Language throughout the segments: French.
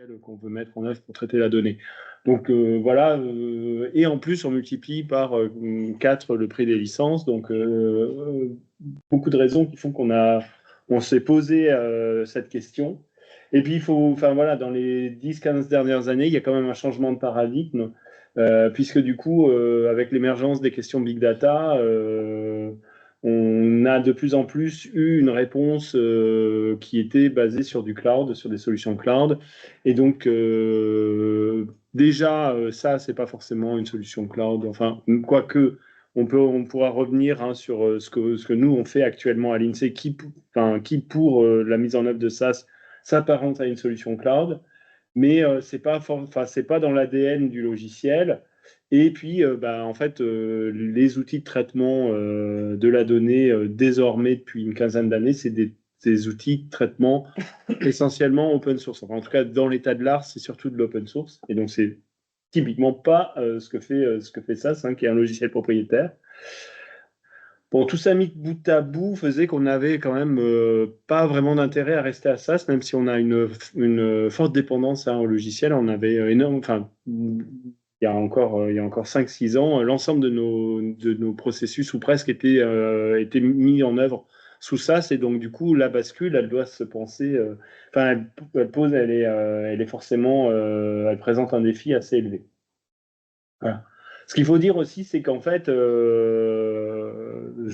logiciels qu'on veut mettre en œuvre pour traiter la donnée. Donc voilà, et en plus on multiplie par 4 le prix des licences, donc beaucoup de raisons qui font on s'est posé cette question. Et puis enfin voilà, dans les 10-15 dernières années, il y a quand même un changement de paradigme, puisque du coup, avec l'émergence des questions big data, on a de plus en plus eu une réponse qui était basée sur du cloud, sur des solutions cloud. Et donc, déjà, ça, c'est pas forcément une solution cloud. Enfin, quoique, on pourra revenir sur ce que nous, on fait actuellement à l'INSEE, qui pour la mise en œuvre de SaaS, s'apparente à une solution cloud. Mais c'est pas dans l'ADN du logiciel. Et puis, en fait, les outils de traitement de la donnée, désormais depuis une quinzaine d'années, c'est des outils de traitement essentiellement open source. Enfin, en tout cas, dans l'état de l'art, c'est surtout de l'open source. Et donc, c'est typiquement pas ce que fait SAS, qui est un logiciel propriétaire. Bon, tout ça mis bout à bout faisait qu'on n'avait quand même pas vraiment d'intérêt à rester à SAS, même si on a une forte dépendance au logiciel. On avait énorme, enfin, il y a encore 5-6 ans, l'ensemble de nos processus, ou presque, étaient mis en œuvre sous SAS. Et donc, du coup, la bascule, elle doit se penser, elle est forcément, elle présente un défi assez élevé. Voilà. Ce qu'il faut dire aussi, c'est qu'en fait, je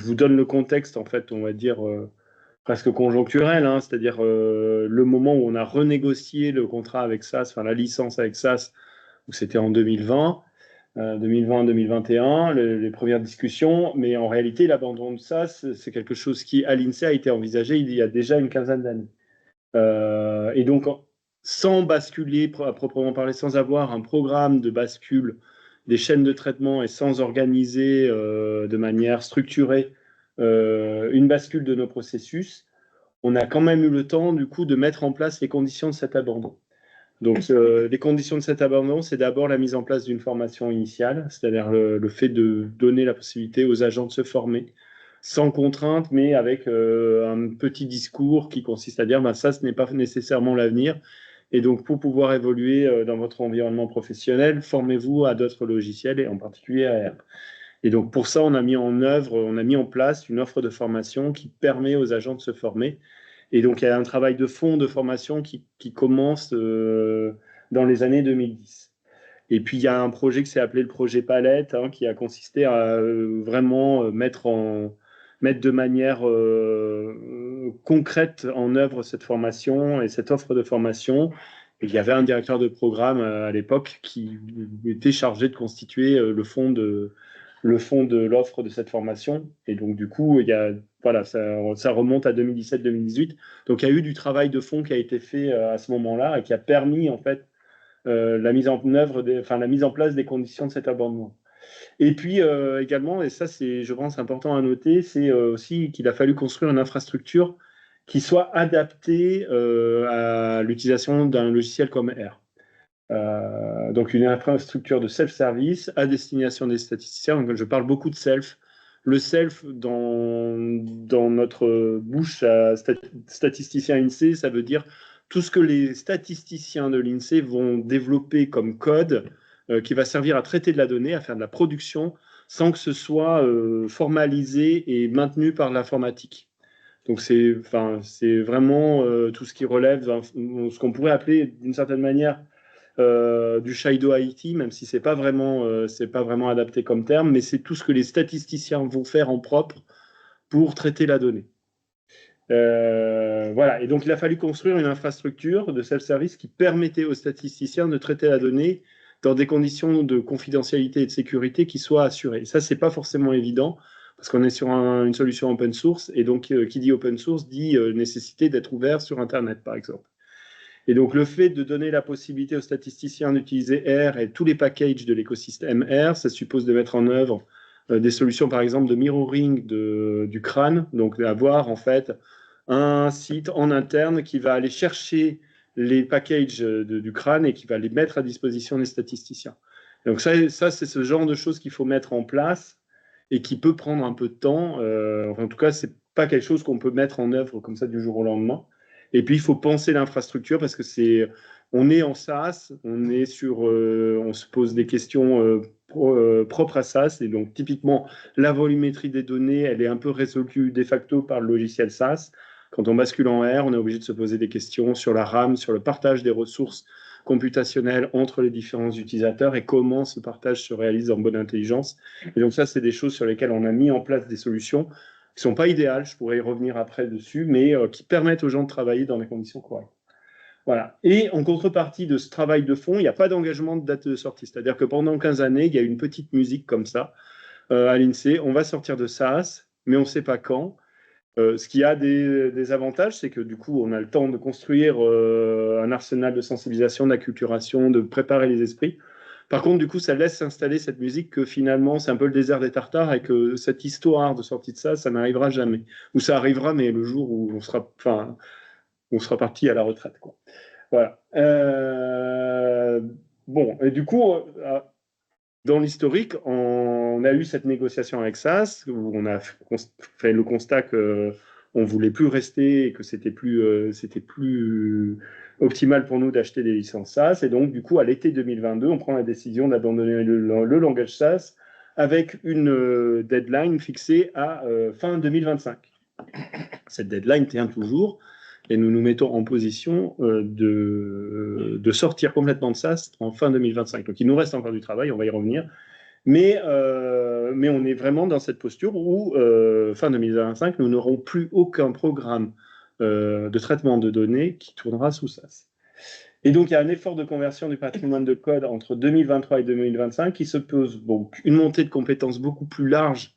vous donne le contexte, en fait, on va dire presque conjoncturel, c'est-à-dire le moment où on a renégocié le contrat avec SAS, enfin la licence avec SAS, où c'était en 2020, 2020-2021, les premières discussions, mais en réalité, l'abandon de SAS, c'est quelque chose qui, à l'INSEE, a été envisagé il y a déjà une quinzaine d'années. Et donc, sans basculer à proprement parler, sans avoir un programme de bascule des chaînes de traitement et sans organiser de manière structurée une bascule de nos processus, on a quand même eu le temps, du coup, de mettre en place les conditions de cet abandon. Donc, les conditions de cet abandon, c'est d'abord la mise en place d'une formation initiale, c'est-à-dire le fait de donner la possibilité aux agents de se former sans contrainte, mais avec un petit discours qui consiste à dire ça, ce n'est pas nécessairement l'avenir. Et donc, pour pouvoir évoluer dans votre environnement professionnel, formez-vous à d'autres logiciels et en particulier à R. Et donc, pour ça, on a mis en place une offre de formation qui permet aux agents de se former. Et donc, il y a un travail de fond de formation qui commence dans les années 2010. Et puis, il y a un projet qui s'est appelé le projet Palette, qui a consisté à vraiment mettre de manière concrète en œuvre cette formation et cette offre de formation. Et il y avait un directeur de programme à l'époque qui était chargé de constituer le fond de l'offre de cette formation. Et donc, du coup, voilà, ça remonte à 2017-2018. Donc, il y a eu du travail de fond qui a été fait à ce moment-là et qui a permis, en fait, la mise en place des conditions de cet abandon. Et puis également, et ça c'est, je pense, important à noter, c'est aussi qu'il a fallu construire une infrastructure qui soit adaptée à l'utilisation d'un logiciel comme R. Donc une infrastructure de self-service à destination des statisticiens. Donc, je parle beaucoup de self. Le self, dans notre bouche à statisticien INSEE, ça veut dire tout ce que les statisticiens de l'INSEE vont développer comme code qui va servir à traiter de la donnée, à faire de la production, sans que ce soit formalisé et maintenu par l'informatique. Donc c'est vraiment tout ce qui relève, ce qu'on pourrait appeler d'une certaine manière du Shido IT, même si c'est pas vraiment adapté comme terme, mais c'est tout ce que les statisticiens vont faire en propre pour traiter la donnée. Voilà, et donc il a fallu construire une infrastructure de self-service qui permettait aux statisticiens de traiter la donnée dans des conditions de confidentialité et de sécurité qui soient assurées. Et ça, c'est pas forcément évident parce qu'on est sur une solution open source, et donc qui dit open source dit nécessité d'être ouvert sur Internet, par exemple. Et donc, le fait de donner la possibilité aux statisticiens d'utiliser R et tous les packages de l'écosystème R, ça suppose de mettre en œuvre des solutions, par exemple, de mirroring du crâne. Donc, d'avoir, en fait, un site en interne qui va aller chercher les packages du crâne et qui va les mettre à disposition des statisticiens. Donc, ça c'est ce genre de choses qu'il faut mettre en place et qui peut prendre un peu de temps. En tout cas, c'est pas quelque chose qu'on peut mettre en œuvre comme ça du jour au lendemain. Et puis, il faut penser l'infrastructure parce que On est en SaaS, on se pose des questions propres à SaaS, et donc typiquement la volumétrie des données, elle est un peu résolue de facto par le logiciel SaaS. Quand on bascule en R, on est obligé de se poser des questions sur la RAM, sur le partage des ressources computationnelles entre les différents utilisateurs et comment ce partage se réalise en bonne intelligence. Et donc ça, c'est des choses sur lesquelles on a mis en place des solutions qui ne sont pas idéales, je pourrais y revenir après dessus, mais qui permettent aux gens de travailler dans des conditions correctes. Voilà. Et en contrepartie de ce travail de fond, il n'y a pas d'engagement de date de sortie. C'est-à-dire que pendant 15 années, il y a une petite musique comme ça à l'INSEE. On va sortir de SaaS, mais on ne sait pas quand. Ce qui a des avantages, c'est que du coup, on a le temps de construire un arsenal de sensibilisation, d'acculturation, de préparer les esprits. Par contre, du coup, ça laisse s'installer cette musique que finalement, c'est un peu le désert des Tartares et que cette histoire de sortie de ça n'arrivera jamais. Ou ça arrivera, mais le jour où on sera parti à la retraite, quoi. Voilà. Bon, et du coup, dans l'historique, on a eu cette négociation avec SAS, où on a fait le constat qu'on ne voulait plus rester et que c'était plus optimal pour nous d'acheter des licences SAS. Et donc, du coup, à l'été 2022, on prend la décision d'abandonner le langage SAS avec une deadline fixée à fin 2025. Cette deadline tient toujours. Et nous nous mettons en position de sortir complètement de SaaS en fin 2025. Donc il nous reste encore du travail, on va y revenir. Mais on est vraiment dans cette posture où, fin 2025, nous n'aurons plus aucun programme de traitement de données qui tournera sous SaaS. Et donc il y a un effort de conversion du patrimoine de code entre 2023 et 2025 qui se pose donc une montée de compétences beaucoup plus large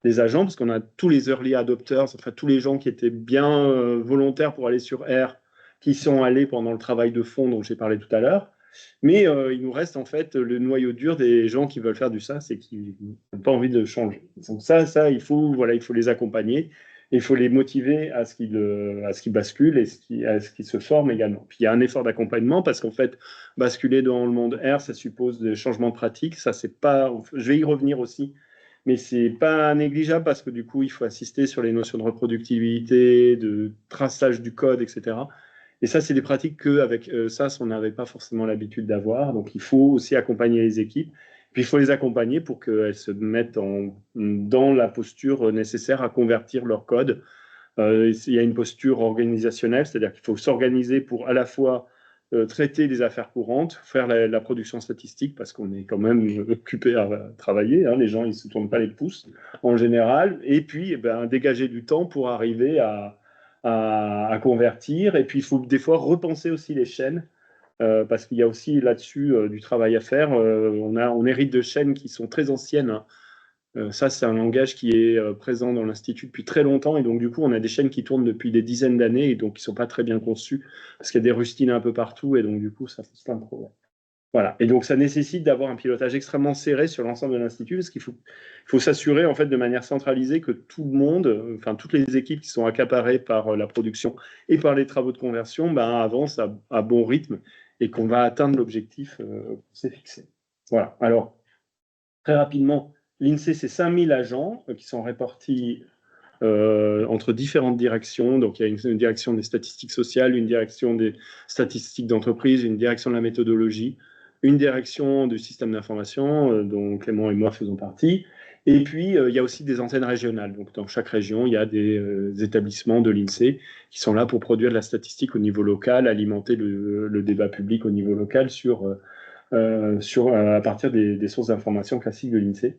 des agents, parce qu'on a tous les early adopters, enfin tous les gens qui étaient bien volontaires pour aller sur R, qui sont allés pendant le travail de fond dont j'ai parlé tout à l'heure. Mais il nous reste en fait le noyau dur des gens qui veulent faire du SaaS et qui n'ont pas envie de changer. Donc ça, il faut les accompagner, il faut les motiver à ce qu'ils basculent et à ce qu'ils se forment également. Puis il y a un effort d'accompagnement parce qu'en fait, basculer dans le monde R, ça suppose des changements de pratique. Ça, c'est pas. Je vais y revenir aussi, mais c'est pas négligeable parce que du coup, il faut assister sur les notions de reproductibilité, de traçage du code, etc. Et ça, c'est des pratiques qu'avec SAS, on n'avait pas forcément l'habitude d'avoir. Donc, il faut aussi accompagner les équipes. Puis, il faut les accompagner pour qu'elles se mettent dans la posture nécessaire à convertir leur code. Il y a une posture organisationnelle, c'est-à-dire qu'il faut s'organiser pour à la fois traiter les affaires courantes, faire la production statistique, parce qu'on est quand même occupé à travailler, hein, les gens ils ne se tournent pas les pouces en général, et puis dégager du temps pour arriver à convertir, et puis il faut des fois repenser aussi les chaînes, parce qu'il y a aussi là-dessus du travail à faire. On hérite de chaînes qui sont très anciennes, hein. Ça, c'est un langage qui est présent dans l'Institut depuis très longtemps. Et donc, du coup, on a des chaînes qui tournent depuis des dizaines d'années et donc qui ne sont pas très bien conçues parce qu'il y a des rustines un peu partout. Et donc, du coup, ça pose plein de problèmes. Voilà. Et donc, ça nécessite d'avoir un pilotage extrêmement serré sur l'ensemble de l'Institut parce qu'il faut s'assurer, en fait, de manière centralisée que tout le monde, enfin, toutes les équipes qui sont accaparées par la production et par les travaux de conversion, avancent à bon rythme et qu'on va atteindre l'objectif qu'on s'est fixé. Voilà. Alors, très rapidement, l'INSEE, c'est 5000 agents qui sont répartis entre différentes directions. Donc, il y a une direction des statistiques sociales, une direction des statistiques d'entreprise, une direction de la méthodologie, une direction du système d'information, dont Clément et moi faisons partie. Et puis, il y a aussi des antennes régionales. Donc, dans chaque région, il y a des établissements de l'INSEE qui sont là pour produire de la statistique au niveau local, alimenter le débat public au niveau local à partir des sources d'information classiques de l'INSEE.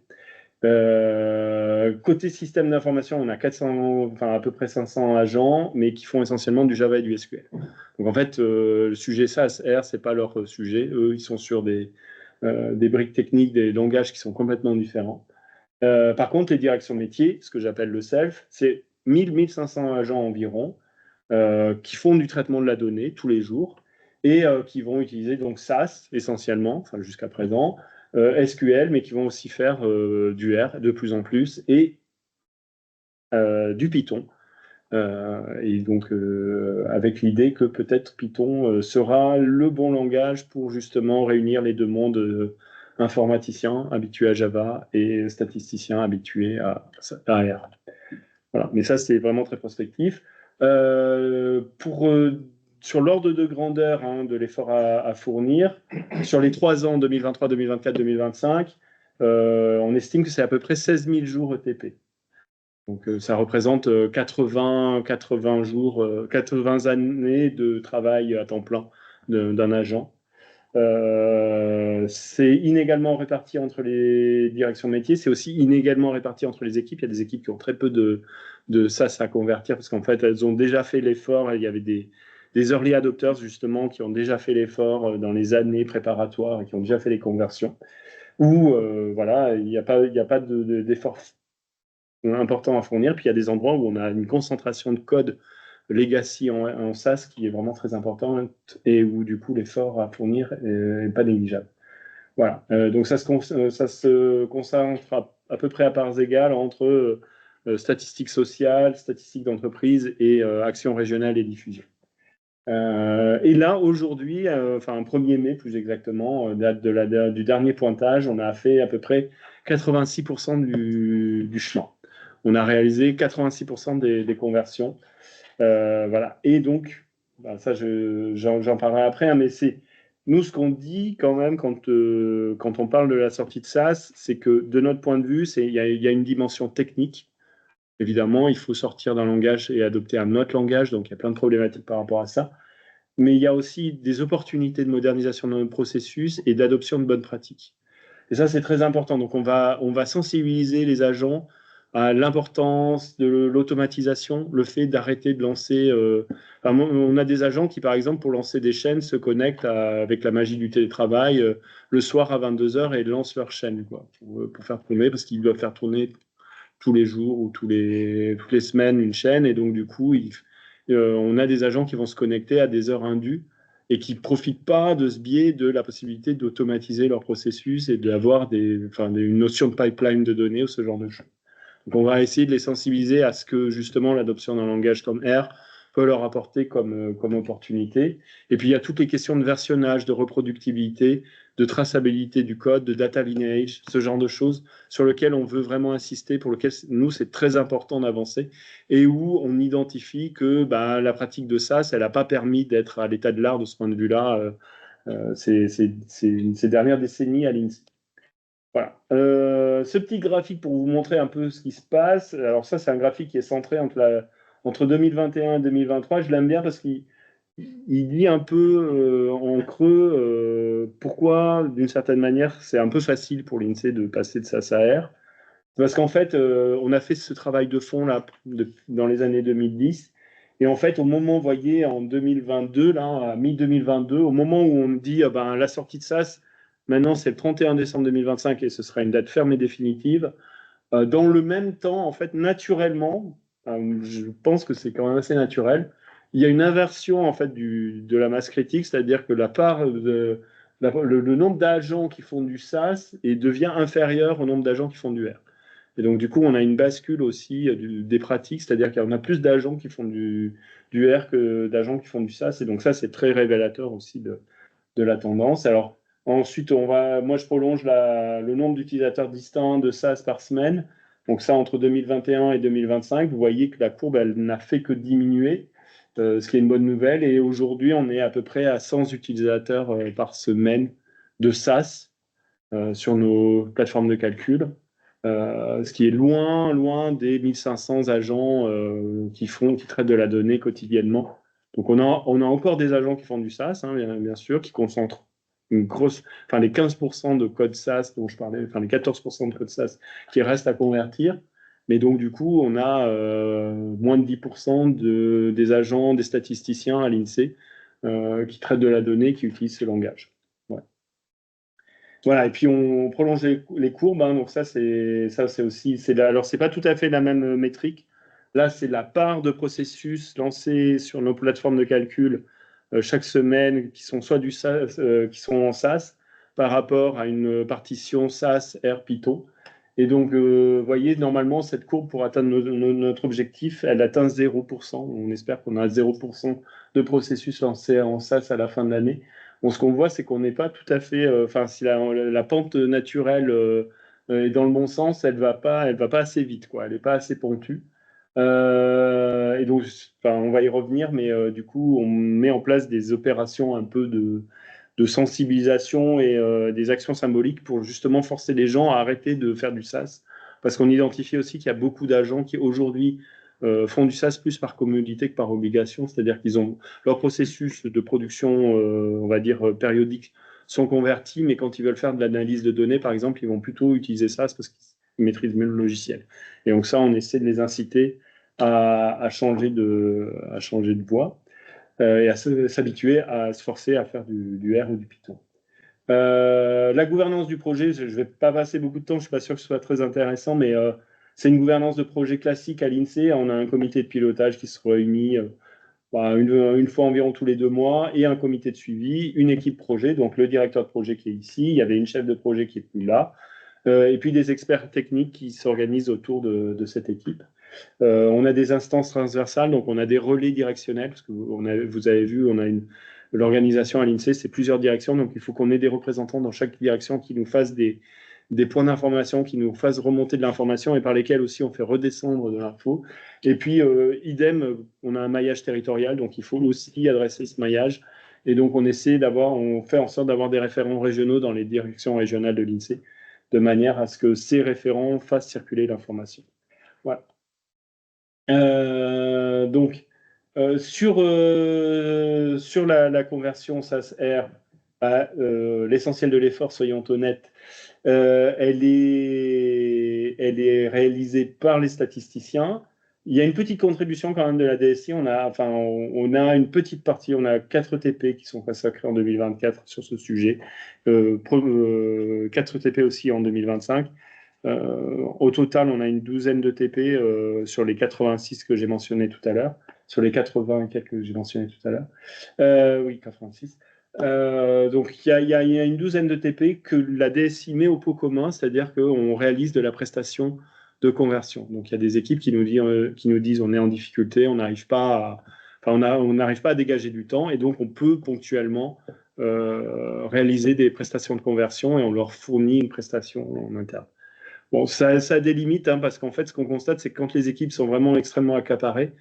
Côté système d'information, on a 400, enfin à peu près 500 agents, mais qui font essentiellement du Java et du SQL. Donc en fait, le sujet SAS, R, c'est pas leur sujet. Eux, ils sont sur des briques techniques, des langages qui sont complètement différents. Par contre, les directions métiers, ce que j'appelle le self, c'est 1000-1500 agents environ qui font du traitement de la donnée tous les jours et qui vont utiliser donc SAS essentiellement, enfin jusqu'à présent, SQL, mais qui vont aussi faire du R de plus en plus et du Python. Et donc, avec l'idée que peut-être Python sera le bon langage pour justement réunir les deux mondes informaticiens habitués à Java et statisticiens habitués à R. Voilà. Mais ça, c'est vraiment très prospectif. Pour sur l'ordre de grandeur de l'effort à fournir, sur les 3 ans, 2023, 2024, 2025, on estime que c'est à peu près 16 000 jours ETP. Donc, ça représente 80 jours, 80 années de travail à temps plein d'un agent. C'est inégalement réparti entre les directions de métier, c'est aussi inégalement réparti entre les équipes. Il y a des équipes qui ont très peu de SaaS à convertir parce qu'en fait, elles ont déjà fait l'effort. Il y avait des early adopters, justement, qui ont déjà fait l'effort dans les années préparatoires et qui ont déjà fait les conversions. Ou, voilà, il n'y a pas d'effort important à fournir. Puis il y a des endroits où on a une concentration de code legacy en SaaS qui est vraiment très importante et où du coup l'effort à fournir n'est pas négligeable. Voilà. Donc ça se concentre à peu près à parts égales entre statistiques sociales, statistiques d'entreprise et actions régionales et diffusion. Et là, aujourd'hui, enfin 1er mai plus exactement, date du dernier pointage, on a fait à peu près 86% du chemin. On a réalisé 86% des conversions. Voilà. Et donc, bah, ça, j'en parlerai après, mais c'est nous ce qu'on dit quand même quand on parle de la sortie de SaaS, c'est que de notre point de vue, il y a une dimension technique. Évidemment, il faut sortir d'un langage et adopter un autre langage, donc il y a plein de problématiques par rapport à ça. Mais il y a aussi des opportunités de modernisation de nos processus et d'adoption de bonnes pratiques. Et ça, c'est très important. Donc, on va sensibiliser les agents à l'importance de l'automatisation, le fait d'arrêter de lancer. On a des agents qui, par exemple, pour lancer des chaînes, se connectent avec la magie du télétravail le soir à 22h et lancent leur chaîne pour faire tourner, parce qu'ils doivent faire tourner tous les jours ou toutes les semaines une chaîne. Et donc, du coup, on a des agents qui vont se connecter à des heures indues et qui ne profitent pas de ce biais de la possibilité d'automatiser leur processus et d'avoir une notion de pipeline de données ou ce genre de choses. Donc, on va essayer de les sensibiliser à ce que, justement, l'adoption d'un langage comme R peut leur apporter comme opportunité. Et puis, il y a toutes les questions de versionnage, de reproductibilité, de traçabilité du code, de data lineage, ce genre de choses sur lesquelles on veut vraiment insister, pour lesquelles, nous, c'est très important d'avancer et où on identifie que la pratique de SaaS, elle n'a pas permis d'être à l'état de l'art de ce point de vue-là ces dernières décennies à l'INSEE. Voilà. Ce petit graphique pour vous montrer un peu ce qui se passe. Alors ça, c'est un graphique qui est centré entre 2021 et 2023. Je l'aime bien parce qu'il dit un peu en creux pourquoi, d'une certaine manière, c'est un peu facile pour l'INSEE de passer de SaaS à R. Parce qu'en fait, on a fait ce travail de fond là, dans les années 2010. Et en fait, au moment, vous voyez, en 2022, là, à mi-2022, au moment où on dit la sortie de SaaS, maintenant c'est le 31 décembre 2025 et ce sera une date ferme et définitive. Dans le même temps, en fait, naturellement, je pense que c'est quand même assez naturel, il y a une inversion en fait de la masse critique, c'est-à-dire que le nombre d'agents qui font du SaaS devient inférieur au nombre d'agents qui font du R. Et donc, du coup, on a une bascule aussi des pratiques, c'est-à-dire qu'il y en a plus d'agents qui font du R que d'agents qui font du SaaS. Et donc, ça, c'est très révélateur aussi de la tendance. Alors, ensuite, moi, je prolonge le nombre d'utilisateurs distincts de SaaS par semaine. Donc, ça, entre 2021 et 2025, vous voyez que la courbe, elle n'a fait que diminuer, ce qui est une bonne nouvelle. Et aujourd'hui, on est à peu près à 100 utilisateurs par semaine de SaaS sur nos plateformes de calcul. Ce qui est loin des 1500 agents qui traitent de la donnée quotidiennement. Donc, on a encore des agents qui font du SaaS, bien sûr, qui concentrent les 15% de code SaaS dont je parlais, les 14% de code SaaS qui restent à convertir. Mais donc, du coup, on a moins de 10% des agents, des statisticiens à l'INSEE qui traitent de la donnée, qui utilisent ce langage. Ouais. Voilà, et puis on prolonge les courbes, donc ça c'est aussi, alors c'est pas tout à fait la même métrique. Là, c'est la part de processus lancés sur nos plateformes de calcul chaque semaine qui sont soit du SaaS, qui sont en SaaS, par rapport à une partition SaaS R Python. Et donc, vous voyez, normalement, cette courbe, pour atteindre notre objectif, elle atteint 0%. On espère qu'on a 0% de processus lancés en SaaS à la fin de l'année. Bon, ce qu'on voit, c'est qu'on n'est pas tout à fait. Si la pente naturelle est dans le bon sens, elle va pas assez vite, quoi. Elle n'est pas assez pentue. Et donc, enfin, on va y revenir, mais du coup, on met en place des opérations un peu de sensibilisation et des actions symboliques pour justement forcer les gens à arrêter de faire du SaaS. Parce qu'on identifie aussi qu'il y a beaucoup d'agents qui aujourd'hui font du SaaS plus par commodité que par obligation, c'est-à-dire qu'ils ont leur processus de production, on va dire, périodique, sont convertis, mais quand ils veulent faire de l'analyse de données, par exemple, ils vont plutôt utiliser SaaS parce qu'ils maîtrisent mieux le logiciel. Et donc ça, on essaie de les inciter à changer de voie et à s'habituer à se forcer à faire du R ou du Python. La gouvernance du projet, je ne vais pas passer beaucoup de temps, je ne suis pas sûr que ce soit très intéressant, mais c'est une gouvernance de projet classique à l'INSEE. On a un comité de pilotage qui se réunit une fois environ tous les 2 mois et un comité de suivi, une équipe projet, donc le directeur de projet qui est ici, il y avait une chef de projet qui est plus là, et puis des experts techniques qui s'organisent autour de cette équipe. On a des instances transversales, donc on a des relais directionnels, parce que vous avez vu, l'organisation à l'INSEE, c'est plusieurs directions, donc il faut qu'on ait des représentants dans chaque direction qui nous fassent des points d'information, qui nous fassent remonter de l'information et par lesquels aussi on fait redescendre de l'info. Et puis, idem, on a un maillage territorial, donc il faut aussi adresser ce maillage. Et donc, on fait en sorte d'avoir des référents régionaux dans les directions régionales de l'INSEE, de manière à ce que ces référents fassent circuler l'information. Voilà. Donc, sur la conversion SaaS-R, l'essentiel de l'effort, soyons honnêtes, elle est réalisée par les statisticiens. Il y a une petite contribution quand même de la DSI. On a une petite partie, on a 4 TP qui sont consacrés en 2024 sur ce sujet, 4 TP aussi en 2025. Au total, on a une douzaine de TP sur les 86 que j'ai mentionné tout à l'heure, sur les 80 et quelques que j'ai mentionné tout à l'heure. Oui, 86. Donc, il y a une douzaine de TP que la DSI met au pot commun, c'est-à-dire qu'on réalise de la prestation de conversion. Donc, il y a des équipes qui nous disent on est en difficulté, on n'arrive pas à dégager du temps, et donc on peut ponctuellement réaliser des prestations de conversion et on leur fournit une prestation en interne. Bon, ça a des limites, hein, parce qu'en fait, ce qu'on constate, c'est que quand les équipes sont vraiment extrêmement accaparées,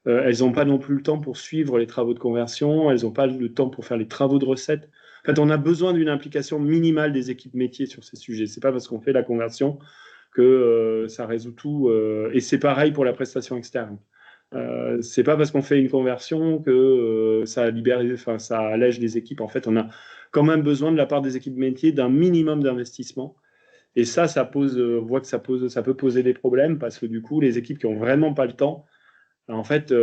elles n'ont pas non plus le temps pour suivre les travaux de conversion, elles n'ont pas le temps pour faire les travaux de recette. En fait, on a besoin d'une implication minimale des équipes métiers sur ces sujets. C'est pas parce qu'on fait la conversion que ça résout tout. Et c'est pareil pour la prestation externe. C'est pas parce qu'on fait une conversion que ça libère, enfin, ça allège les équipes. En fait, on a quand même besoin de la part des équipes métiers d'un minimum d'investissement. Et on voit que ça peut poser des problèmes parce que du coup, les équipes qui ont vraiment pas le temps, en fait,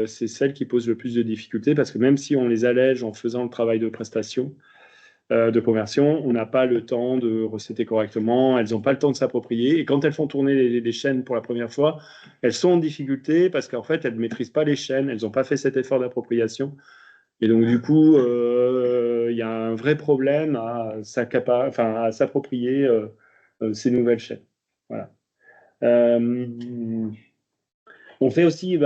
c'est celles qui posent le plus de difficultés parce que même si on les allège en faisant le travail de prestation, de conversion, on n'a pas le temps de recéter correctement, elles n'ont pas le temps de s'approprier. Et quand elles font tourner les chaînes pour la première fois, elles sont en difficulté parce qu'en fait, elles ne maîtrisent pas les chaînes, elles n'ont pas fait cet effort d'appropriation. Et donc, du coup, il y a un vrai problème à s'approprier ces nouvelles chaînes. Voilà. On fait aussi,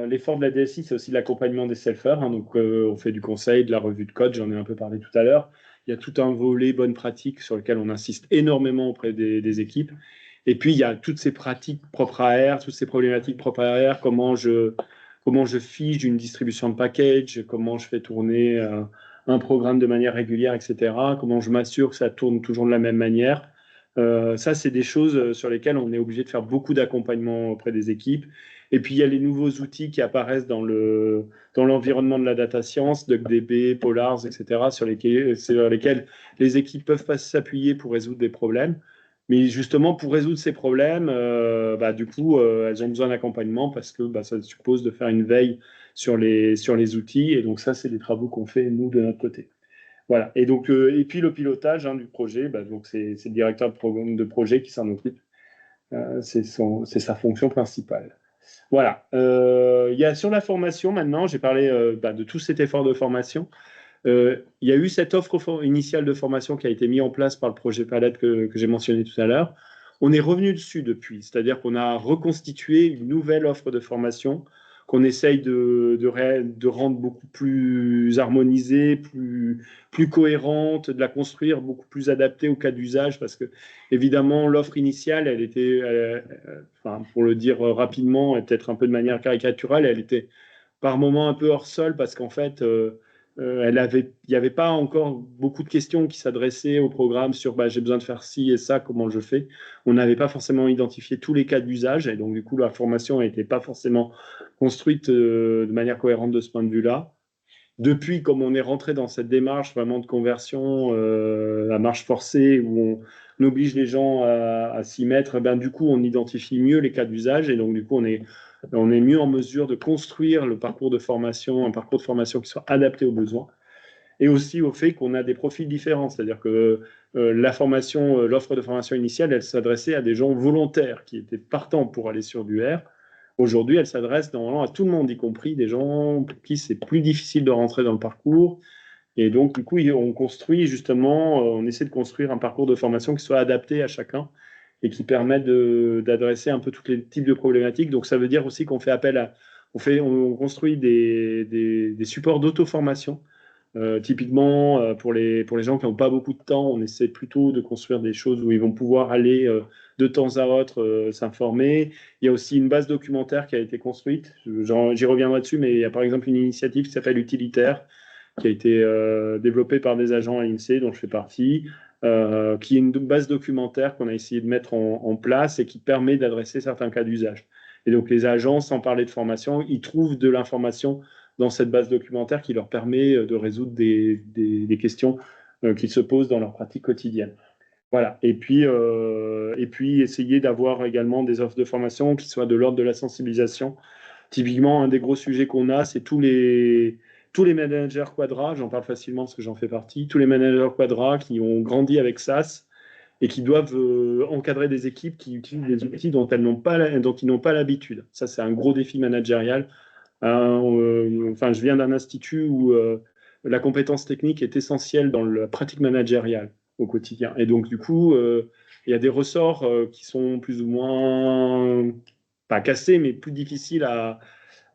l'effort de la DSI, c'est aussi l'accompagnement des selfers. Hein, donc, on fait du conseil, de la revue de code, j'en ai un peu parlé tout à l'heure. Il y a tout un volet bonnes pratiques sur lequel on insiste énormément auprès des équipes. Et puis, il y a toutes ces pratiques propres à R, toutes ces problématiques propres à R, comment je fige une distribution de package, comment je fais tourner un programme de manière régulière, etc. Comment je m'assure que ça tourne toujours de la même manière. Ça, c'est des choses sur lesquelles on est obligé de faire beaucoup d'accompagnement auprès des équipes. Et puis, il y a les nouveaux outils qui apparaissent dans l'environnement de la data science, DuckDB, Polars, etc., sur lesquels les équipes peuvent s'appuyer pour résoudre des problèmes. Mais justement, pour résoudre ces problèmes, du coup, elles ont besoin d'accompagnement parce que ça suppose de faire une veille sur les outils. Et donc, ça, c'est des travaux qu'on fait, nous, de notre côté. Voilà. Et donc, et puis le pilotage du projet, donc c'est le directeur de projet qui s'en occupe. C'est sa fonction principale. Voilà. Il y a sur la formation maintenant, j'ai parlé de tout cet effort de formation. Il y a eu cette offre initiale de formation qui a été mise en place par le projet Palette que j'ai mentionné tout à l'heure. On est revenu dessus depuis, c'est-à-dire qu'on a reconstitué une nouvelle offre de formation qu'on essaye de rendre beaucoup plus harmonisée, plus cohérente, de la construire beaucoup plus adaptée au cas d'usage, parce que évidemment l'offre initiale, elle était, enfin, pour le dire rapidement et peut-être un peu de manière caricaturale, elle était par moments un peu hors sol parce qu'en fait, il n'y avait pas encore beaucoup de questions qui s'adressaient au programme sur bah, j'ai besoin de faire ci et ça, comment je fais. On n'avait pas forcément identifié tous les cas d'usage et donc du coup la formation n'était pas forcément construite de manière cohérente de ce point de vue-là. Depuis, comme on est rentré dans cette démarche vraiment de conversion à marche forcée où on oblige les gens à s'y mettre, ben, du coup on identifie mieux les cas d'usage et donc du coup on est mieux en mesure de construire le parcours de formation, un parcours de formation qui soit adapté aux besoins et aussi au fait qu'on a des profils différents. C'est-à-dire que la formation, l'offre de formation initiale, elle s'adressait à des gens volontaires qui étaient partants pour aller sur du R. Aujourd'hui, elle s'adresse normalement à tout le monde, y compris des gens pour qui c'est plus difficile de rentrer dans le parcours. Et donc, du coup, on construit justement, on essaie de construire un parcours de formation qui soit adapté à chacun et qui permette d'adresser un peu tous les types de problématiques. Donc, ça veut dire aussi qu'on fait appel à, on construit des supports d'auto-formation. Typiquement, pour les gens qui n'ont pas beaucoup de temps, on essaie plutôt de construire des choses où ils vont pouvoir aller de temps à autre s'informer. Il y a aussi une base documentaire qui a été construite. J'y reviendrai dessus, mais il y a par exemple une initiative qui s'appelle Utilitaire, qui a été développée par des agents à l'INSEE, dont je fais partie, qui est une base documentaire qu'on a essayé de mettre en place et qui permet d'adresser certains cas d'usage. Et donc les agents, sans parler de formation, ils trouvent de l'information dans cette base documentaire qui leur permet de résoudre des questions qu'ils se posent dans leur pratique quotidienne. Voilà. Et puis essayer d'avoir également des offres de formation qui soient de l'ordre de la sensibilisation. Typiquement, un des gros sujets qu'on a, c'est tous les managers Quadra, j'en parle facilement parce que j'en fais partie, tous les managers Quadra qui ont grandi avec SaaS et qui doivent encadrer des équipes qui utilisent des outils dont ils n'ont pas l'habitude. Ça, c'est un gros défi managérial. Enfin, je viens d'un institut où la compétence technique est essentielle dans la pratique managériale au quotidien. Et donc, du coup, il y a des ressorts qui sont plus ou moins, pas cassés, mais plus difficiles à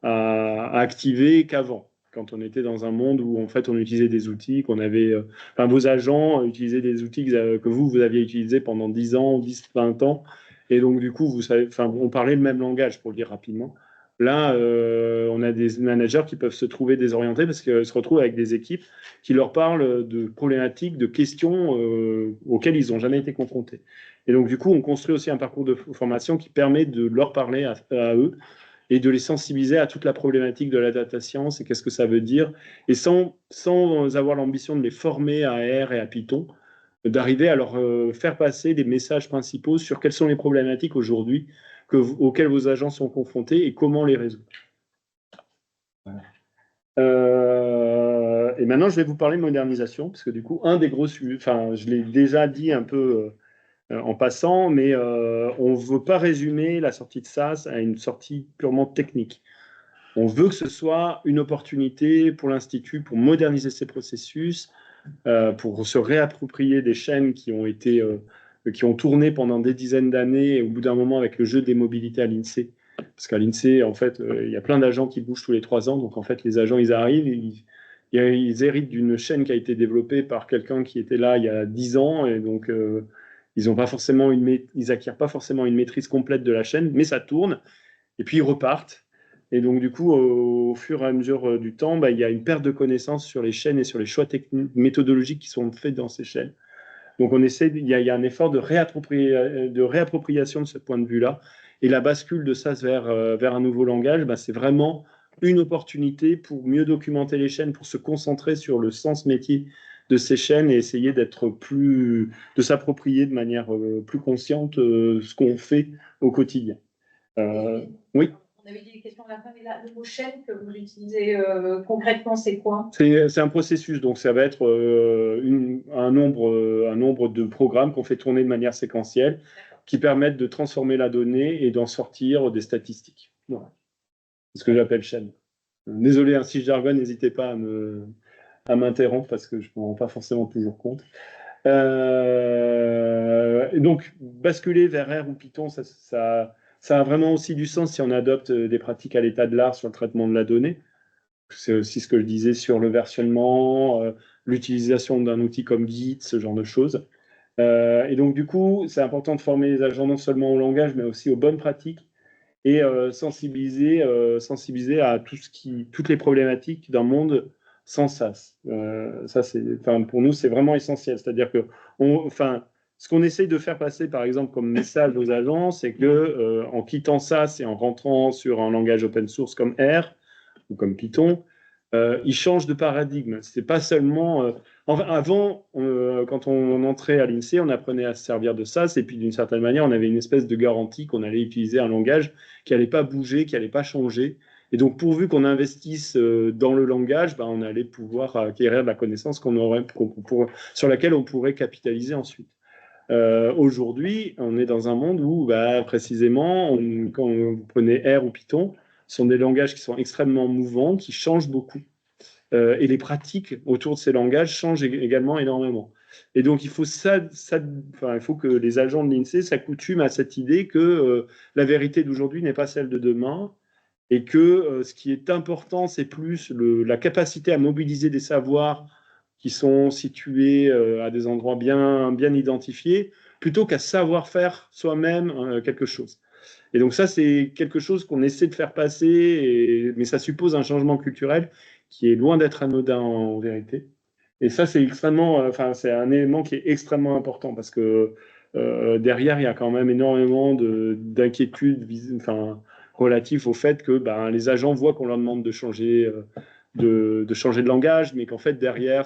activer qu'avant, quand on était dans un monde où en fait on utilisait des outils qu'on avait, enfin vos agents utilisaient des outils que vous aviez utilisés pendant 10 ans, 10, 20 ans, et donc du coup vous savez, enfin on parlait le même langage pour le dire rapidement. Là, on a des managers qui peuvent se trouver désorientés parce qu'ils se retrouvent avec des équipes qui leur parlent de problématiques, de questions auxquelles ils n'ont jamais été confrontés. Et donc, du coup, on construit aussi un parcours de formation qui permet de leur parler à eux et de les sensibiliser à toute la problématique de la data science et qu'est-ce que ça veut dire, et sans avoir l'ambition de les former à R et à Python, d'arriver à leur faire passer des messages principaux sur quelles sont les problématiques aujourd'hui auxquelles vos agents sont confrontés et comment les résoudre. Voilà. Et maintenant, je vais vous parler de modernisation, parce que du coup, un des gros sujets, enfin, je l'ai déjà dit un peu en passant, mais on ne veut pas résumer la sortie de SaaS à une sortie purement technique. On veut que ce soit une opportunité pour l'Institut pour moderniser ses processus, pour se réapproprier des chaînes qui ont tourné pendant des dizaines d'années, et au bout d'un moment, avec le jeu des mobilités à l'INSEE. Parce qu'à l'INSEE, en fait, il y a plein d'agents qui bougent tous les 3 ans. Donc, en fait, les agents, ils arrivent, ils héritent d'une chaîne qui a été développée par quelqu'un qui était là il y a 10 ans. Et donc, ils n'acquièrent pas forcément une maîtrise complète de la chaîne, mais ça tourne. Et puis, ils repartent. Et donc, du coup, au fur et à mesure du temps, bah, il y a une perte de connaissances sur les chaînes et sur les choix méthodologiques qui sont faits dans ces chaînes. Donc, il y a un effort de réappropriation de ce point de vue-là. Et la bascule de ça vers un nouveau langage, bah, c'est vraiment une opportunité pour mieux documenter les chaînes, pour se concentrer sur le sens métier de ces chaînes et essayer de s'approprier de manière plus consciente ce qu'on fait au quotidien. Oui. On avait dit des questions à la fin, mais là, le mot chaîne que vous utilisez concrètement, c'est quoi? C'est un processus, donc ça va être un nombre de programmes qu'on fait tourner de manière séquentielle qui permettent de transformer la donnée et d'en sortir des statistiques. Voilà. C'est ce que j'appelle chaîne. Désolé, hein, si je jargonne, n'hésitez pas à m'interrompre parce que je ne me rends pas forcément toujours compte. Et donc, basculer vers R ou Python, ça a vraiment aussi du sens si on adopte des pratiques à l'état de l'art sur le traitement de la donnée. C'est aussi ce que je disais sur le versionnement, l'utilisation d'un outil comme Git, ce genre de choses. Et donc, du coup, c'est important de former les agents non seulement au langage, mais aussi aux bonnes pratiques et sensibiliser à toutes les problématiques d'un monde sans SaaS. Ça, pour nous, c'est vraiment essentiel. C'est-à-dire que, ce qu'on essaye de faire passer, par exemple, comme message aux agents, c'est que en quittant SaaS et en rentrant sur un langage open source comme R ou comme Python, ils changent de paradigme. C'est pas seulement avant, quand on entrait à l'INSEE, on apprenait à se servir de SaaS, et puis d'une certaine manière, on avait une espèce de garantie qu'on allait utiliser un langage qui n'allait pas bouger, qui n'allait pas changer. Et donc, pourvu qu'on investisse dans le langage, ben, on allait pouvoir acquérir de la connaissance sur laquelle on pourrait capitaliser ensuite. Aujourd'hui, on est dans un monde où, bah, précisément, quand vous prenez R ou Python, ce sont des langages qui sont extrêmement mouvants, qui changent beaucoup. Et les pratiques autour de ces langages changent également énormément. Et donc, il faut que les agents de l'INSEE s'accoutument à cette idée que la vérité d'aujourd'hui n'est pas celle de demain, et que ce qui est important, c'est plus la capacité à mobiliser des savoirs qui sont situés à des endroits bien, bien identifiés, plutôt qu'à savoir faire soi-même quelque chose. Et donc ça, c'est quelque chose qu'on essaie de faire passer, mais ça suppose un changement culturel qui est loin d'être anodin en vérité. Et ça, c'est c'est un élément qui est extrêmement important parce que derrière, il y a quand même énormément d'inquiétudes relatives au fait que ben, les agents voient qu'on leur demande de changer, de changer de langage, mais qu'en fait, derrière,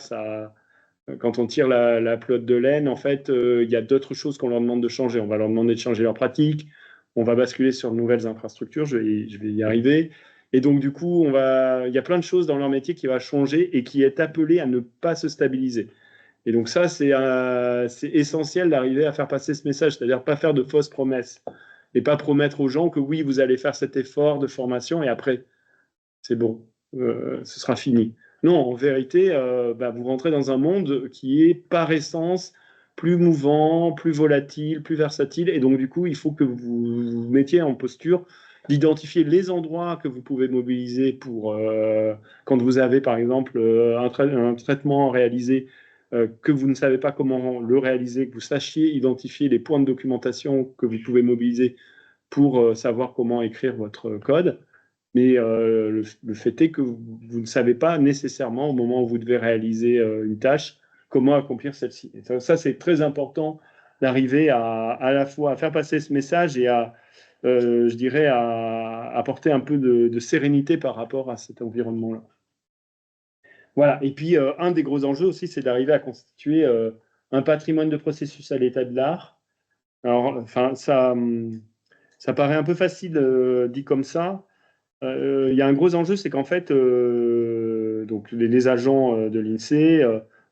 quand on tire la pelote de laine, en fait, il y a d'autres choses qu'on leur demande de changer. On va leur demander de changer leurs pratiques, on va basculer sur de nouvelles infrastructures, je vais y arriver. Et donc, du coup, il y a plein de choses dans leur métier qui va changer et qui est appelé à ne pas se stabiliser. Et donc ça, c'est essentiel d'arriver à faire passer ce message, c'est-à-dire pas faire de fausses promesses et pas promettre aux gens que oui, vous allez faire cet effort de formation et après, c'est bon, ce sera fini. Non, en vérité, vous rentrez dans un monde qui est par essence plus mouvant, plus volatile, plus versatile. Et donc, du coup, il faut que vous vous mettiez en posture d'identifier les endroits que vous pouvez mobiliser pour quand vous avez, par exemple, un traitement réalisé que vous ne savez pas comment le réaliser, que vous sachiez identifier les points de documentation que vous pouvez mobiliser pour savoir comment écrire votre code. Mais le fait est que vous ne savez pas nécessairement, au moment où vous devez réaliser une tâche, comment accomplir celle-ci. Et ça c'est très important d'arriver à la fois à faire passer ce message et je dirais, à apporter un peu de sérénité par rapport à cet environnement-là. Voilà. Et puis, un des gros enjeux aussi, c'est d'arriver à constituer un patrimoine de processus à l'état de l'art. Alors, ça paraît un peu facile dit comme ça. Il y a un gros enjeu, c'est qu'en fait, donc les agents de l'INSEE,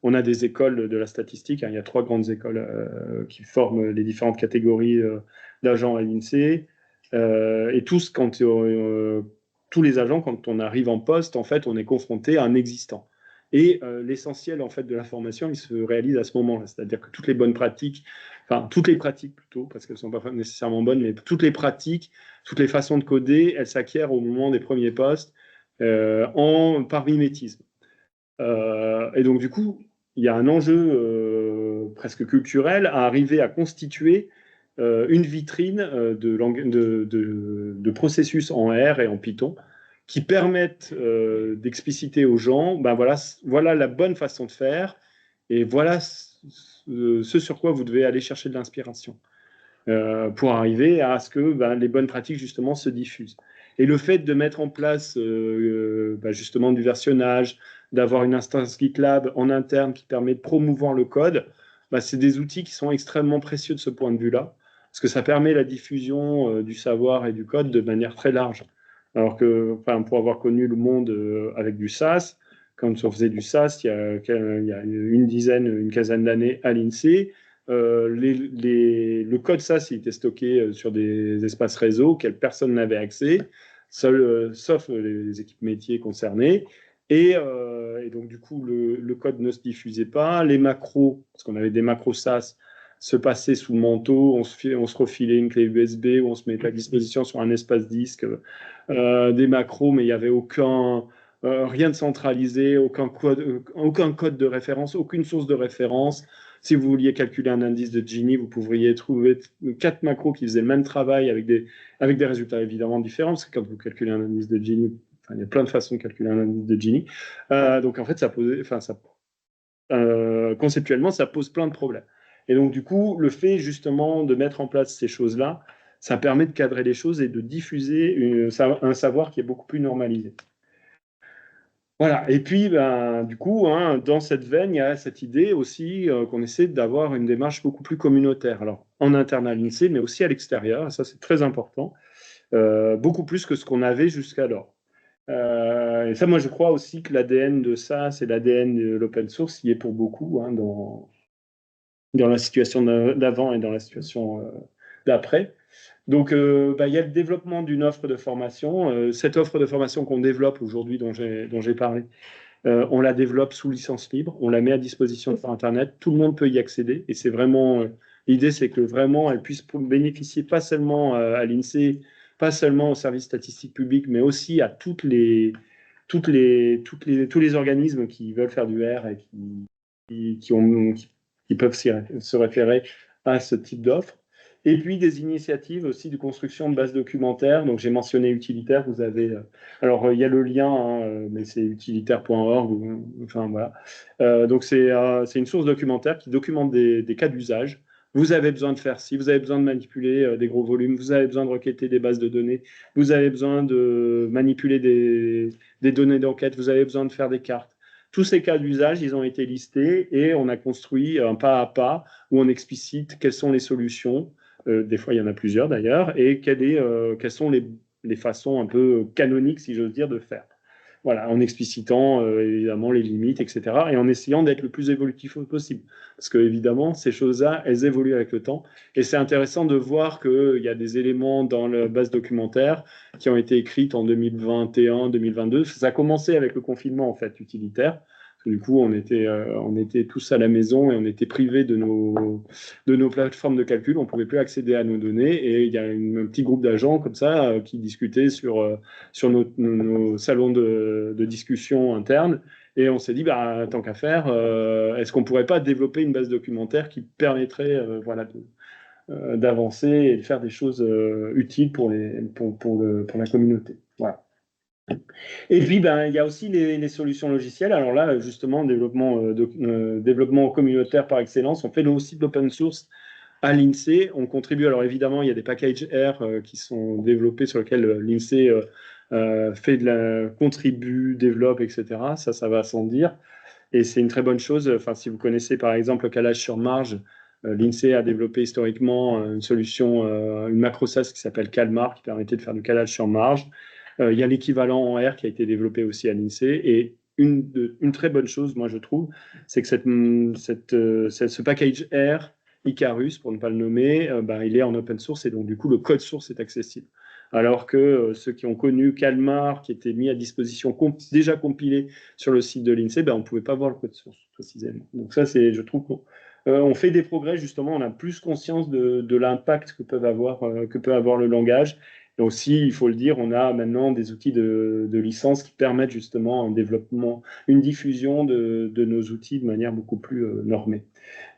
on a des écoles de la statistique, hein, il y a 3 grandes écoles qui forment les différentes catégories d'agents à l'INSEE. Et tous les agents, quand on arrive en poste, en fait, on est confronté à un existant. Et l'essentiel en fait de la formation, il se réalise à ce moment-là, c'est-à-dire que toutes les bonnes pratiques, enfin toutes les pratiques plutôt, parce qu'elles ne sont pas nécessairement bonnes, mais toutes les pratiques, toutes les façons de coder, elles s'acquièrent au moment des premiers postes par mimétisme. Et donc du coup, il y a un enjeu presque culturel à arriver à constituer une vitrine de processus en R et en Python qui permettent d'expliciter aux gens, ben voilà la bonne façon de faire, et voilà ce sur quoi vous devez aller chercher de l'inspiration pour arriver à ce que les bonnes pratiques justement se diffusent. Et le fait de mettre en place justement du versionnage, d'avoir une instance GitLab en interne qui permet de promouvoir le code, c'est des outils qui sont extrêmement précieux de ce point de vue-là, parce que ça permet la diffusion du savoir et du code de manière très large. Alors que, pour avoir connu le monde avec du SaaS, quand on faisait du SaaS il y a une quinzaine d'années à l'INSEE, le code SaaS il était stocké sur des espaces réseau auxquels personne n'avait accès, sauf les équipes métiers concernées. Et donc, du coup, le code ne se diffusait pas. Les macros, parce qu'on avait des macros SaaS, se passer sous le manteau, on se refilait une clé USB ou on se mettait à disposition sur un espace disque des macros, mais il n'y avait rien de centralisé, aucun code de référence, aucune source de référence. Si vous vouliez calculer un indice de Gini, vous pourriez trouver 4 macros qui faisaient le même travail avec des résultats évidemment différents, parce que quand vous calculez un indice de Gini, il y a plein de façons de calculer un indice de Gini. Donc en fait, conceptuellement, ça pose plein de problèmes. Et donc du coup, le fait justement de mettre en place ces choses-là, ça permet de cadrer les choses et de diffuser un savoir qui est beaucoup plus normalisé. Voilà, et puis du coup, dans cette veine, il y a cette idée aussi qu'on essaie d'avoir une démarche beaucoup plus communautaire. Alors, en interne à l'INSEE, mais aussi à l'extérieur, et ça c'est très important, beaucoup plus que ce qu'on avait jusqu'alors. Et ça, moi, je crois aussi que l'ADN de ça, c'est l'ADN de l'open source, il est pour beaucoup dans la situation d'avant et dans la situation d'après. Donc, il y a le développement d'une offre de formation. Cette offre de formation qu'on développe aujourd'hui, dont j'ai parlé, on la développe sous licence libre, on la met à disposition sur Internet, tout le monde peut y accéder. Et c'est vraiment, l'idée, c'est que vraiment, elle puisse bénéficier pas seulement à l'INSEE, pas seulement au service statistique public, mais aussi à tous les organismes qui veulent faire du R et qui peuvent se référer à ce type d'offre. Et puis des initiatives aussi de construction de bases documentaires. Donc j'ai mentionné utilitaire, vous avez... alors il y a le lien, mais c'est utilitaire.org. Enfin voilà. Donc c'est une source documentaire qui documente des cas d'usage. Vous avez besoin de faire ci, vous avez besoin de manipuler des gros volumes, vous avez besoin de requêter des bases de données, vous avez besoin de manipuler des données d'enquête, vous avez besoin de faire des cartes. Tous ces cas d'usage, ils ont été listés et on a construit un pas à pas où on explicite quelles sont les solutions. Des fois, il y en a plusieurs d'ailleurs, et quelles sont les façons un peu canoniques, si j'ose dire, de faire. Voilà, en explicitant évidemment les limites, etc., et en essayant d'être le plus évolutif possible. Parce que évidemment, ces choses-là, elles évoluent avec le temps, et c'est intéressant de voir qu'il y a des éléments dans la base documentaire qui ont été écrites en 2021, 2022. Ça a commencé avec le confinement en fait utilitaire. Du coup, on était tous à la maison et on était privés de nos plateformes de calcul. On ne pouvait plus accéder à nos données. Et il y a un petit groupe d'agents comme ça qui discutaient sur nos salons de discussion internes. Et on s'est dit, tant qu'à faire, est-ce qu'on ne pourrait pas développer une base documentaire qui permettrait d'avancer et de faire des choses utiles pour la communauté. Voilà. Et puis, il y a aussi les solutions logicielles. Alors là, justement, développement communautaire par excellence. On fait aussi de l'open source à l'INSEE. On contribue, alors évidemment, il y a des packages R qui sont développés sur lesquels l'INSEE contribue, développe, etc. Ça va sans dire. Et c'est une très bonne chose. Enfin, si vous connaissez, par exemple, le calage sur marge, l'INSEE a développé historiquement une solution, une macro SAS qui s'appelle Calmar, qui permettait de faire du calage sur marge. Il y a l'équivalent en R qui a été développé aussi à l'INSEE. Et une très bonne chose, moi, je trouve, c'est que ce package R, Icarus, pour ne pas le nommer, il est en open source et donc, du coup, le code source est accessible. Alors que ceux qui ont connu Calmar, qui était mis à disposition, déjà compilé sur le site de l'INSEE, on ne pouvait pas voir le code source, précisément. Donc ça, je trouve qu'on fait des progrès, justement, on a plus conscience de l'impact que peut avoir le langage. Et aussi, il faut le dire, on a maintenant des outils de licence qui permettent justement un développement, une diffusion de nos outils de manière beaucoup plus normée.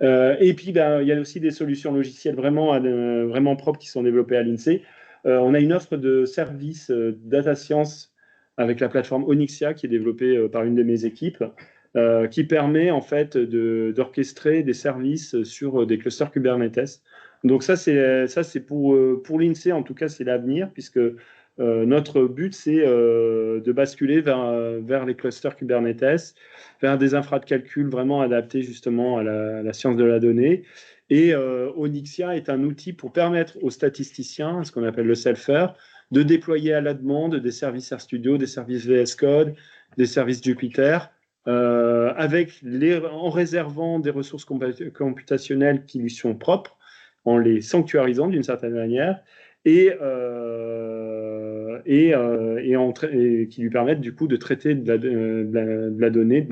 Et puis, il y a aussi des solutions logicielles vraiment propres qui sont développées à l'INSEE. On a une offre de service data science avec la plateforme Onyxia qui est développée par une de mes équipes, qui permet en fait d'orchestrer des services sur des clusters Kubernetes. Donc ça c'est pour l'INSEE, en tout cas, c'est l'avenir, puisque notre but, c'est de basculer vers les clusters Kubernetes, vers des infras de calcul vraiment adaptés justement à la science de la donnée. Et Onyxia est un outil pour permettre aux statisticiens, ce qu'on appelle le selfer, de déployer à la demande des services RStudio, des services VS Code, des services Jupyter, en réservant des ressources computationnelles qui lui sont propres, en les sanctuarisant d'une certaine manière, et et qui lui permettent du coup de traiter de la donnée de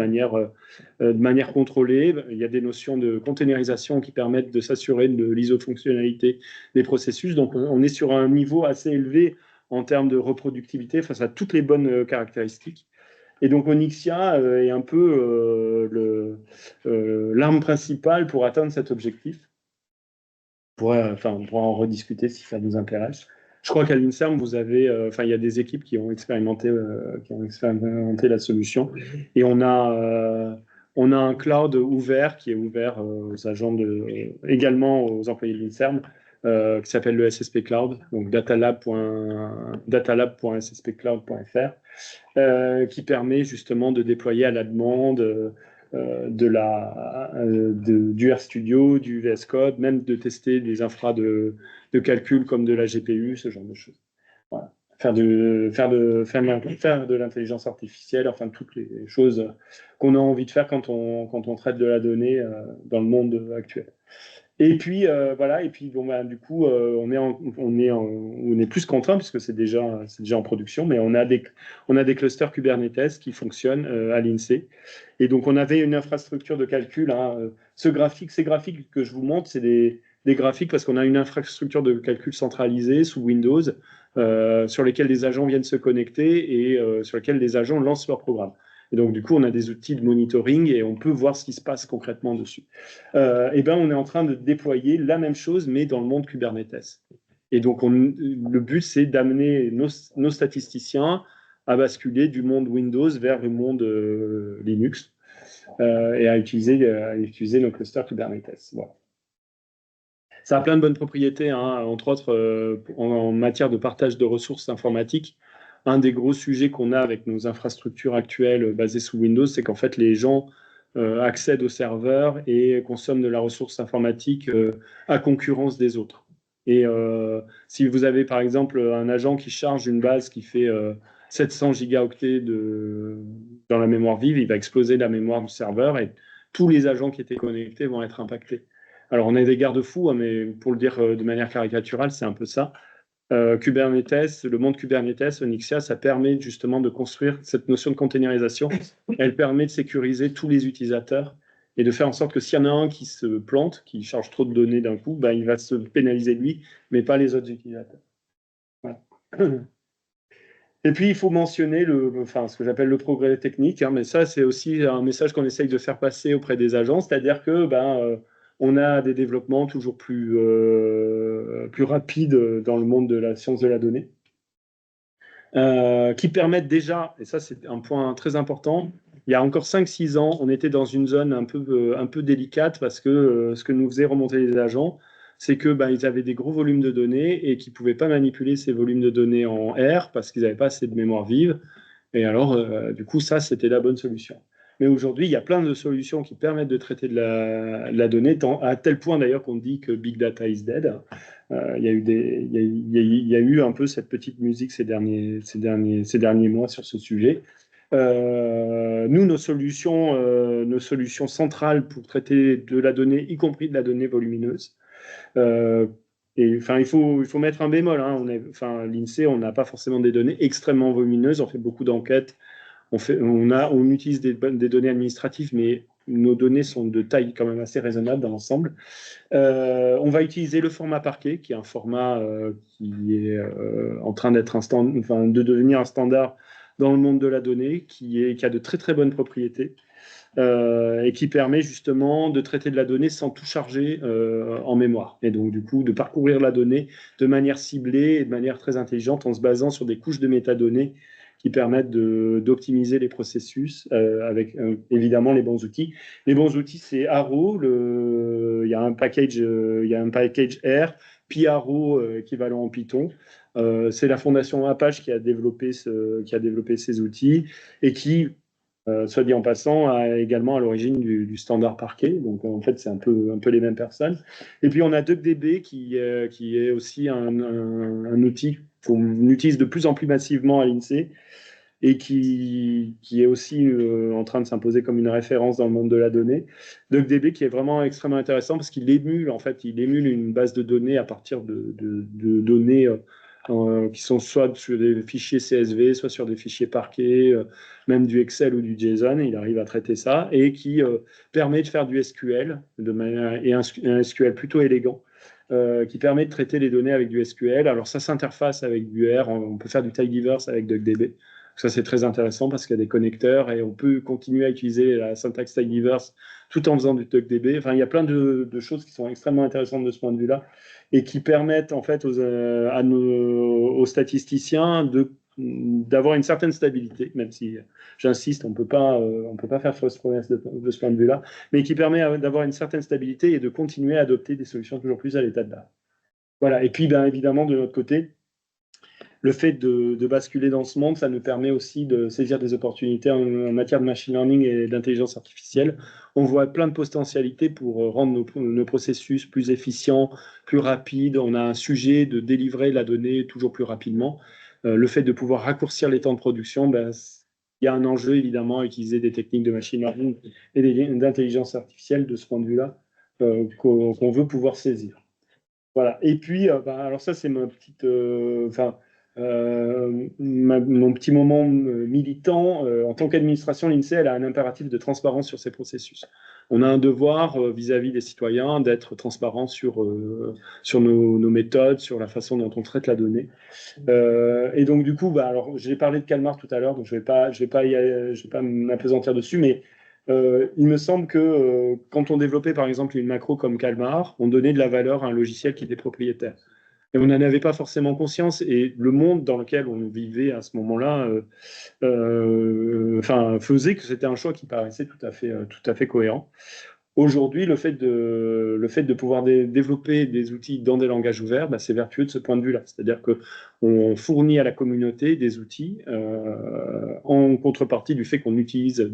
manière contrôlée. Il y a des notions de containerisation qui permettent de s'assurer de l'isofonctionnalité des processus. Donc on est sur un niveau assez élevé en termes de reproductibilité face à toutes les bonnes caractéristiques. Et donc Onyxia est un peu l'arme principale pour atteindre cet objectif. On pourra en rediscuter si ça vous intéresse. Je crois qu'à l'INSERM, il y a des équipes qui ont expérimenté la solution. Et on a un cloud ouvert qui est ouvert aux agents également aux employés de l'INSERM, qui s'appelle le SSP Cloud, donc datalab.sspcloud.fr, qui permet justement de déployer à la demande du RStudio, du VS Code, même de tester des infras de calcul comme de la GPU, ce genre de choses. Voilà. Faire de l'intelligence artificielle, enfin toutes les choses qu'on a envie de faire quand on traite de la donnée dans le monde actuel. Et puis voilà, et puis bon, du coup, on est plus contraint puisque c'est déjà en production, mais on a des clusters Kubernetes qui fonctionnent à l'INSEE. Et donc on avait une infrastructure de calcul. Hein, ces graphiques que je vous montre, c'est des graphiques parce qu'on a une infrastructure de calcul centralisée sous Windows sur lesquels les agents viennent se connecter et sur lesquels les agents lancent leur programme. Et donc, du coup, on a des outils de monitoring et on peut voir ce qui se passe concrètement dessus. Et ben, on est en train de déployer la même chose, mais dans le monde Kubernetes. Et donc, le but, c'est d'amener nos statisticiens à basculer du monde Windows vers le monde Linux et à utiliser nos clusters Kubernetes. Voilà. Ça a plein de bonnes propriétés, hein, entre autres en matière de partage de ressources informatiques. Un des gros sujets qu'on a avec nos infrastructures actuelles basées sous Windows, c'est qu'en fait, les gens accèdent aux serveurs et consomment de la ressource informatique à concurrence des autres. Et si vous avez, par exemple, un agent qui charge une base qui fait 700 gigaoctets dans la mémoire vive, il va exploser la mémoire du serveur et tous les agents qui étaient connectés vont être impactés. Alors, on a des garde-fous, hein, mais pour le dire de manière caricaturale, c'est un peu ça. Kubernetes, le monde Kubernetes, Onyxia, ça permet justement de construire cette notion de containerisation. Elle permet de sécuriser tous les utilisateurs et de faire en sorte que s'il y en a un qui se plante, qui charge trop de données d'un coup, ben, il va se pénaliser lui, mais pas les autres utilisateurs. Voilà. Et puis, il faut mentionner ce que j'appelle le progrès technique, hein, mais ça, c'est aussi un message qu'on essaye de faire passer auprès des agents, c'est-à-dire que on a des développements toujours plus rapides dans le monde de la science de la donnée, qui permettent déjà, et ça c'est un point très important, il y a encore 5-6 ans, on était dans une zone un peu délicate parce que ce que nous faisaient remonter les agents, c'est que ils avaient des gros volumes de données et qu'ils ne pouvaient pas manipuler ces volumes de données en R parce qu'ils n'avaient pas assez de mémoire vive. Et alors, du coup, ça, c'était la bonne solution. Mais aujourd'hui, il y a plein de solutions qui permettent de traiter de la donnée, à tel point d'ailleurs qu'on dit que Big Data is dead. Il y a eu un peu cette petite musique ces derniers mois sur ce sujet. Nous, nos solutions centrales pour traiter de la donnée, y compris de la donnée volumineuse, il faut mettre un bémol. Hein. L'INSEE, on n'a pas forcément des données extrêmement volumineuses. On fait beaucoup d'enquêtes. On utilise des données administratives, mais nos données sont de taille quand même assez raisonnable dans l'ensemble. On va utiliser le format Parquet, qui est un format qui est en train de devenir un standard dans le monde de la donnée, qui a de très très bonnes propriétés. Et qui permet justement de traiter de la donnée sans tout charger en mémoire. Et donc, du coup, de parcourir la donnée de manière ciblée et de manière très intelligente en se basant sur des couches de métadonnées qui permettent d'optimiser les processus avec évidemment les bons outils. Les bons outils, c'est Arrow, il y a un package R, PyArrow équivalent en Python. C'est la fondation Apache qui a développé ces outils et qui, soit dit en passant, également à l'origine du standard Parquet. Donc, en fait, c'est un peu les mêmes personnes. Et puis, on a DuckDB qui est aussi un outil qu'on utilise de plus en plus massivement à l'INSEE et qui est aussi en train de s'imposer comme une référence dans le monde de la donnée. DuckDB qui est vraiment extrêmement intéressant parce qu'il émule une base de données à partir de données qui sont soit sur des fichiers CSV, soit sur des fichiers Parquet, même du Excel ou du JSON. Il arrive à traiter ça et qui permet de faire du SQL et un SQL plutôt élégant. Qui permet de traiter les données avec du SQL. Alors ça s'interface avec du R, on peut faire du tidyverse avec DuckDB. Ça c'est très intéressant parce qu'il y a des connecteurs et on peut continuer à utiliser la syntaxe tidyverse tout en faisant du DuckDB. Enfin, il y a plein de choses qui sont extrêmement intéressantes de ce point de vue-là et qui permettent en fait aux statisticiens d'avoir une certaine stabilité, même si j'insiste, on peut pas faire fausse promesse de ce point de vue-là, mais qui permet d'avoir une certaine stabilité et de continuer à adopter des solutions toujours plus à l'état de l'art. Voilà. Et puis, bien évidemment, de notre côté, le fait de basculer dans ce monde, ça nous permet aussi de saisir des opportunités en matière de machine learning et d'intelligence artificielle. On voit plein de potentialités pour rendre nos processus plus efficients, plus rapides. On a un sujet de délivrer la donnée toujours plus rapidement. Le fait de pouvoir raccourcir les temps de production, ben, il y a un enjeu évidemment à utiliser des techniques de machine learning et d'intelligence artificielle de ce point de vue-là qu'on veut pouvoir saisir. Voilà. Et puis, ben, alors ça c'est ma petite, mon petit moment militant. En tant qu'administration, l'INSEE elle a un impératif de transparence sur ses processus. On a un devoir vis-à-vis des citoyens d'être transparent sur nos méthodes, sur la façon dont on traite la donnée. Et donc du coup, bah, alors j'ai parlé de Calmar tout à l'heure, donc je vais pas m'appesantir dessus, mais il me semble que quand on développait par exemple une macro comme Calmar, on donnait de la valeur à un logiciel qui était propriétaire. Et on n'en avait pas forcément conscience. Et le monde dans lequel on vivait à ce moment-là faisait que c'était un choix qui paraissait tout à fait cohérent. Aujourd'hui, le fait de pouvoir développer des outils dans des langages ouverts, bah, c'est vertueux de ce point de vue-là. C'est-à-dire qu'on fournit à la communauté des outils en contrepartie du fait qu'on utilise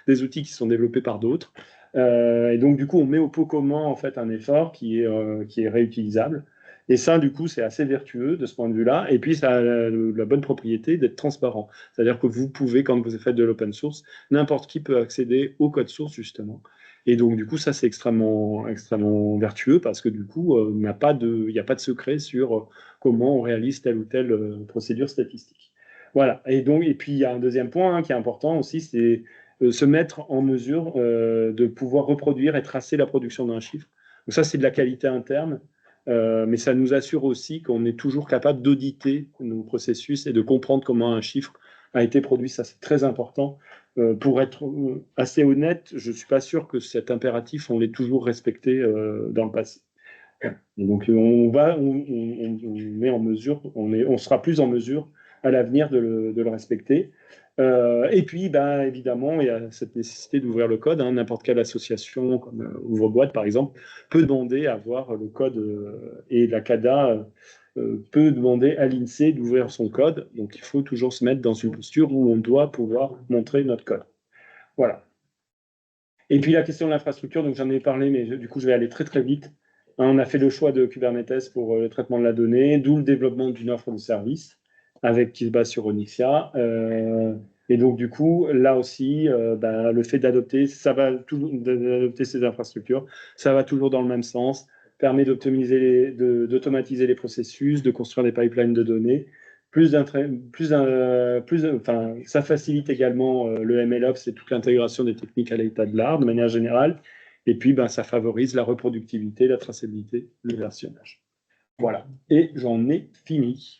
des outils qui sont développés par d'autres. Et donc, du coup, on met au pot commun en fait, un effort qui est réutilisable. Et ça, du coup, c'est assez vertueux de ce point de vue-là. Et puis, ça a la bonne propriété d'être transparent. C'est-à-dire que vous pouvez, quand vous faites de l'open source, n'importe qui peut accéder au code source, justement. Et donc, du coup, ça, c'est extrêmement, extrêmement vertueux parce que, du coup, il n'y a pas de secret sur comment on réalise telle ou telle procédure statistique. Voilà. Et puis, il y a un deuxième point qui est important aussi, c'est se mettre en mesure de pouvoir reproduire et tracer la production d'un chiffre. Donc, ça, c'est de la qualité interne. Mais ça nous assure aussi qu'on est toujours capable d'auditer nos processus et de comprendre comment un chiffre a été produit. Ça, c'est très important. Pour être assez honnête, je ne suis pas sûr que cet impératif, on l'ait toujours respecté dans le passé. Et donc, on est en mesure, on sera plus en mesure à l'avenir de le respecter. Et puis, ben, évidemment, il y a cette nécessité d'ouvrir le code. Hein. N'importe quelle association, comme Ouvre-Boîte, par exemple, peut demander à voir le code et la CADA peut demander à l'INSEE d'ouvrir son code. Donc, il faut toujours se mettre dans une posture où on doit pouvoir montrer notre code. Voilà. Et puis, la question de l'infrastructure, donc j'en ai parlé, mais du coup, je vais aller très, très vite. Hein, on a fait le choix de Kubernetes pour le traitement de la donnée, d'où le développement d'une offre de service qui se base sur Onyxia. Et donc, du coup, là aussi, le fait d'adopter ces infrastructures, ça va toujours dans le même sens, permet d'automatiser les processus, de construire des pipelines de données. Ça facilite également le MLOps et toute l'intégration des techniques à l'état de l'art de manière générale. Et puis, ça favorise la reproductibilité, la traçabilité, le versionnage. Voilà. Et j'en ai fini.